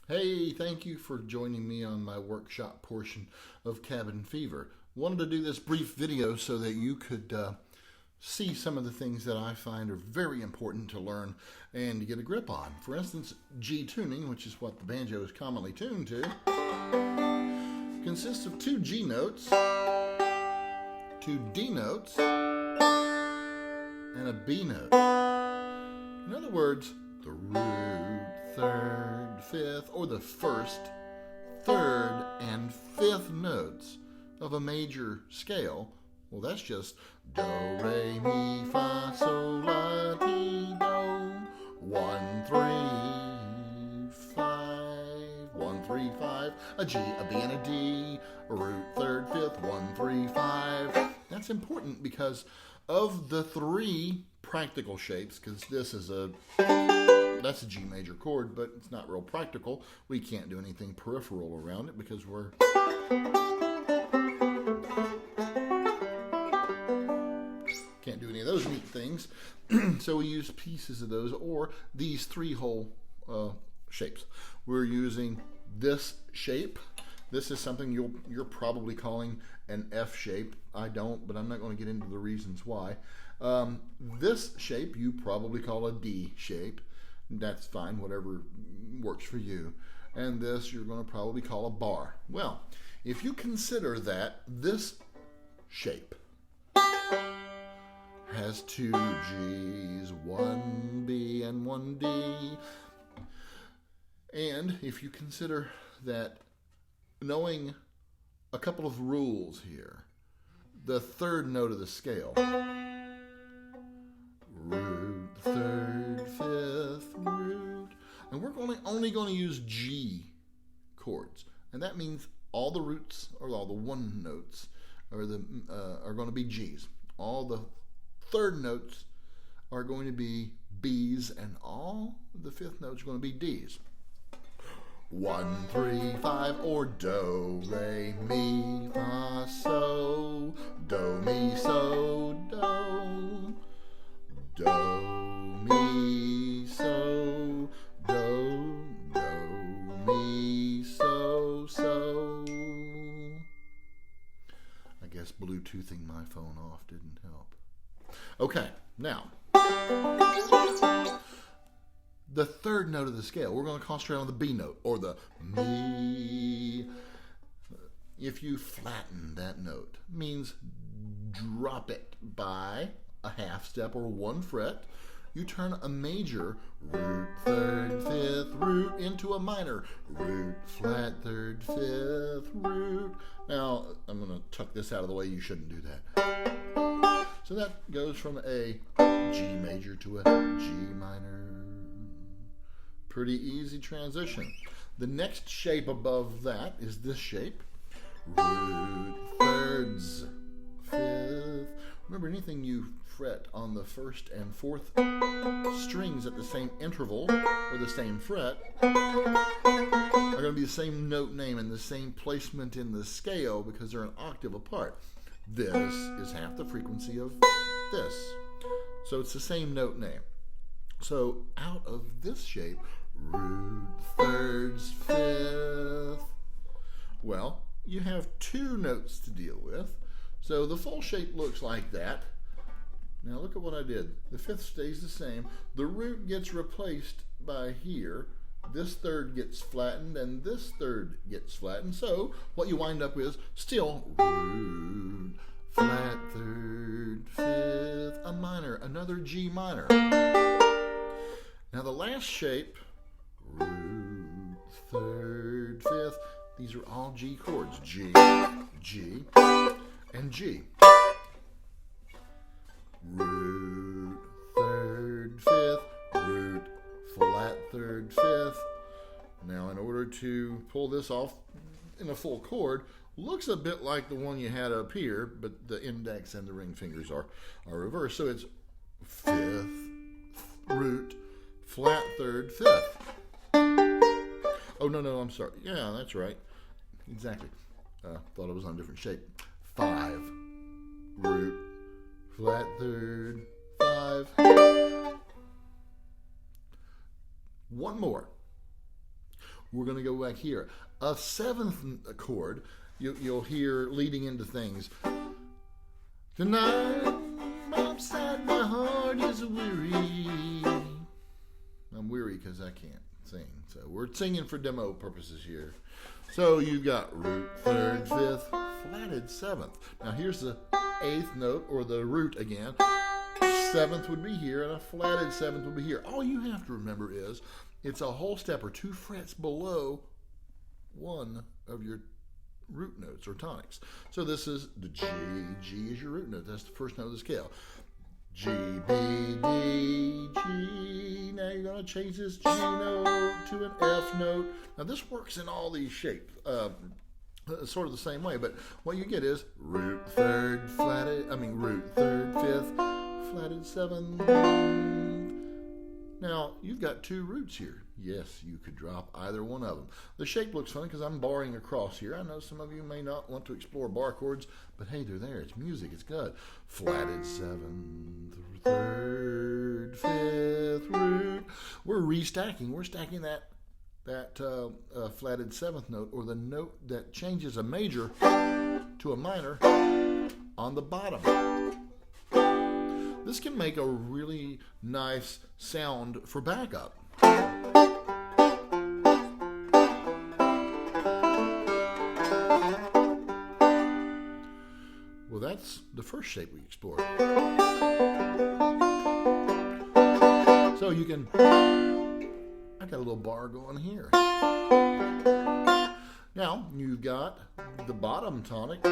Hey, thank you for joining me on my workshop portion of Cabin Fever. Wanted to do this brief video so that you could see some of the things that I find are very important to learn and to get a grip on. For instance, G tuning, which is what the banjo is commonly tuned to, consists of two G notes, two D notes, and a B note. In other words, the root, third, fifth, or the first, third, and fifth notes of a major scale, well, that's just do, re, mi, fa, sol, la, ti, do, 1, 3, 5, 1, 3, 5, a G, a B, and a D, root, third, fifth, 1, 3, 5. That's important because of the three practical shapes, because that's a G major chord, but it's not real practical. We can't do anything peripheral around it because we're can't do any of those neat things. So we use pieces of those or these three whole shapes. We're using this shape. This is something you're probably calling an F shape. I don't, but I'm not going to get into the reasons why. This shape you probably call a D shape. That's fine, whatever works for you. And this you're going to probably call a bar. Well, if you consider that this shape has two G's, one B and one D, and if you consider that knowing a couple of rules here, the third note of the scale, root, third, fifth, root, and we're only going to use G chords, and that means all the roots or all the one notes are going to be G's. All the third notes are going to be B's, and all the fifth notes are going to be D's. 1, 3, 5, or do, re, mi, fa, so, do, mi, so, do, mi, so, do, mi, so. I guess Bluetoothing my phone off didn't help. Okay, now, the third note of the scale, we're going to concentrate on the B note, or the mi. If you flatten that note, means drop it by a half step or one fret. You turn a major, root, third, fifth, root, into a minor, root, flat, third, fifth, root. Now, I'm going to tuck this out of the way. You shouldn't do that. So that goes from a G major to a G minor. Pretty easy transition. The next shape above that is this shape. Root, thirds, fifth. Remember, anything you fret on the first and fourth strings at the same interval or the same fret are going to be the same note name and the same placement in the scale because they're an octave apart. This is half the frequency of this. So it's the same note name. So out of this shape, root, thirds, fifth, well, you have two notes to deal with. So the full shape looks like that. Now look at what I did. The fifth stays the same. The root gets replaced by here. This third gets flattened and this third gets flattened. So what you wind up with is still root, flat, third, fifth, a minor, another G minor. Now the last shape, root, third, fifth, these are all G chords. G, G, and G. Root, third, fifth, root, flat, third, fifth. Now in order to pull this off in a full chord, looks a bit like the one you had up here, but the index and the ring fingers are reversed. So it's fifth, root, flat, third, fifth. Oh, no, I'm sorry. Yeah, that's right. Exactly. Thought it was on a different shape. 5, root, flat, third, 5. One more. we're going to go back here. A seventh chord, you'll hear leading into things. Tonight, upside my heart is weary. I'm weary because I can't sing. So we're singing for demo purposes here. So you've got root, third, fifth, flatted seventh. Now here's the eighth note, or the root again. Seventh would be here, and a flatted seventh would be here. All you have to remember is it's a whole step or 2 frets below one of your root notes or tonics. So this is the G. G is your root note. That's the first note of the scale. G, B, D, G. Now you're going to change this G note to an F note. Now this works in all these shapes, sort of the same way, but what you get is root, third, root, third, fifth, flatted seventh. Now, you've got 2 roots here. Yes, you could drop either one of them. The shape looks funny because I'm barring across here. I know some of you may not want to explore bar chords, but hey, they're there. It's music. It's good. Flatted seventh, third, fifth, root. We're restacking. We're stacking that flatted seventh note, or the note that changes a major to a minor, on the bottom. This can make a really nice sound for backup. Well, that's the first shape we explored. So you can, I got a little bar going here. Now, you've got the bottom tonic.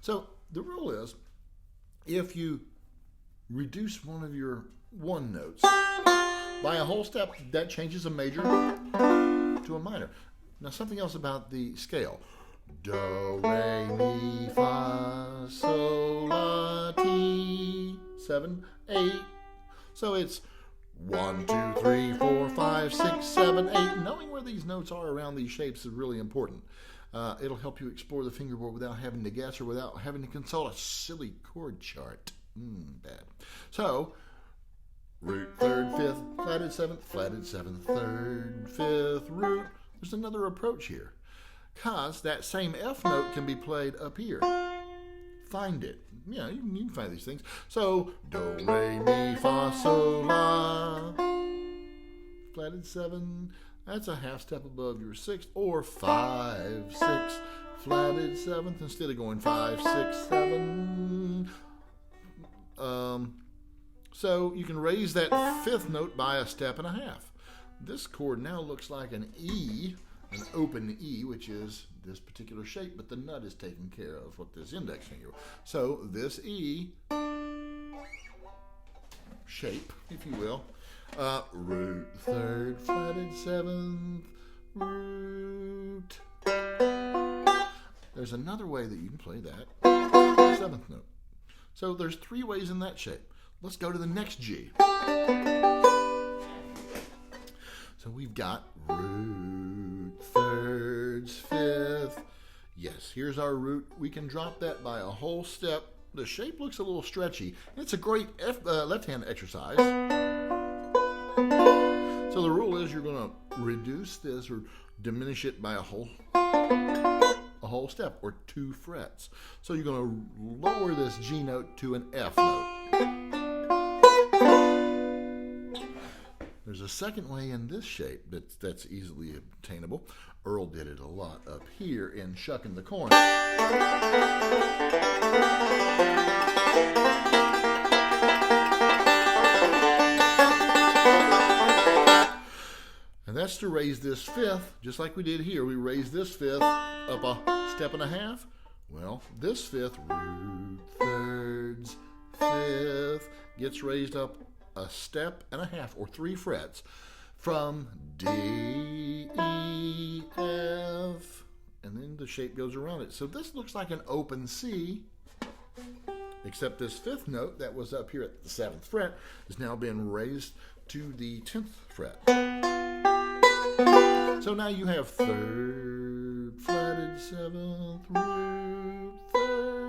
So the rule is, if you reduce one of your one notes by a whole step, that changes a major to a minor. Now, something else about the scale. Do, re, mi, fa, sol, la, ti, 7, 8. So it's 1, 2, 3, 4, 5, 6, 7, 8. Knowing where these notes are around these shapes is really important. It'll help you explore the fingerboard without having to guess or without having to consult a silly chord chart. Bad. So, root, third, fifth, flatted seventh, third, fifth, root. There's another approach here, because that same F note can be played up here. Find it. Yeah, you can find these things. So, do, re, mi, fa, sol, la. Flatted 7. That's a half step above your 6th, or 5, 6, flatted 7th instead of going 5, 6, 7. So you can raise that 5th note by a step and a half. This chord now looks like an E, an open E, which is this particular shape, but the nut is taking care of what this index finger. So this E shape, if you will, root, third, flatted 7th, root. There's another way that you can play that 7th note. So there's 3 ways in that shape. Let's go to the next G. So we've got root, thirds, 5th. Yes, here's our root. We can drop that by a whole step. The shape looks a little stretchy. It's a great left-hand exercise. So the rule is you're going to reduce this or diminish it by a whole step or 2 frets. So you're going to lower this G note to an F note. There's a second way in this shape that's easily obtainable. Earl did it a lot up here in Shucking the Corn. And that's to raise this 5th, just like we did here. We raised this 5th up a step and a half. Well, this 5th, root, thirds, 5th, gets raised up a step and a half, or 3 frets, from D, E, F, and then the shape goes around it. So this looks like an open C, except this 5th note that was up here at the 7th fret is now being raised to the 10th fret. So now you have 3rd, flatted 7th, root, 3rd.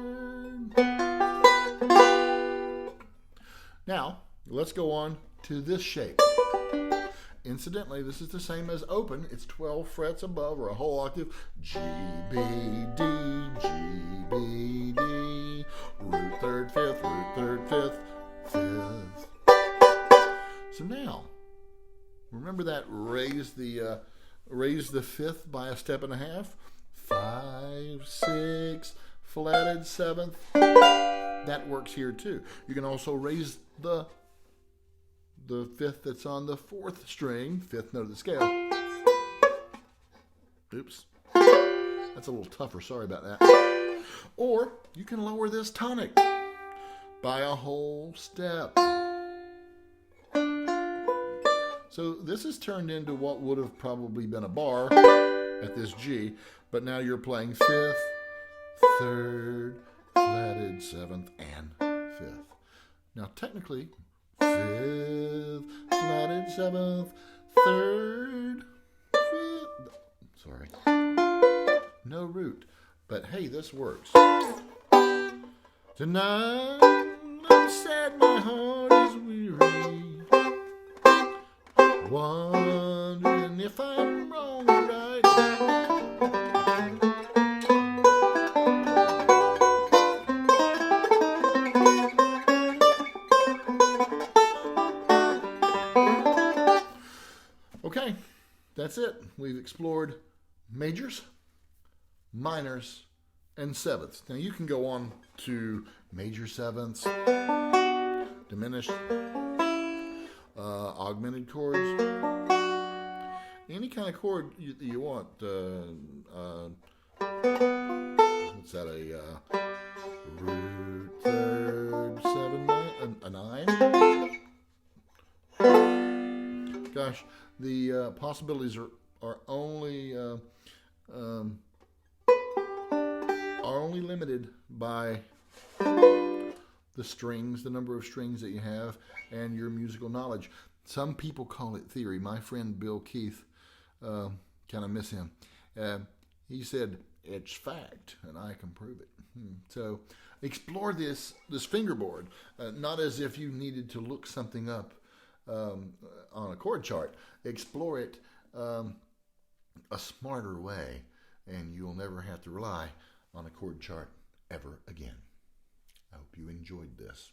Now, let's go on to this shape. Incidentally, this is the same as open. It's 12 frets above or a whole octave. G, B, D, G, B, D. Root third, fifth, root third, fifth, fifth. So now, remember that raise the fifth by a step and a half? 5, 6, flatted seventh. That works here too. You can also raise the fifth that's on the fourth string, fifth note of the scale. Oops. That's a little tougher, sorry about that. Or you can lower this tonic by a whole step. So this is turned into what would have probably been a bar at this G, but now you're playing fifth, third, flatted seventh, and fifth. Now technically, fifth, flatted seventh, third, fifth. Sorry. No root. But hey, this works. Tonight, I'm sad, my heart is weary. Wondering if I'm wrong or right. Okay, that's it. We've explored majors, minors, and sevenths. Now you can go on to major sevenths, diminished, augmented chords, any kind of chord you want. What's that? A root third 7 9, a 9. Gosh, the possibilities are only limited by the strings, the number of strings that you have, and your musical knowledge. Some people call it theory. My friend Bill Keith, kind of miss him. He said it's fact, and I can prove it. So explore this fingerboard, not as if you needed to look something up on a chord chart. Explore it a smarter way, and you'll never have to rely on a chord chart ever again. I hope you enjoyed this.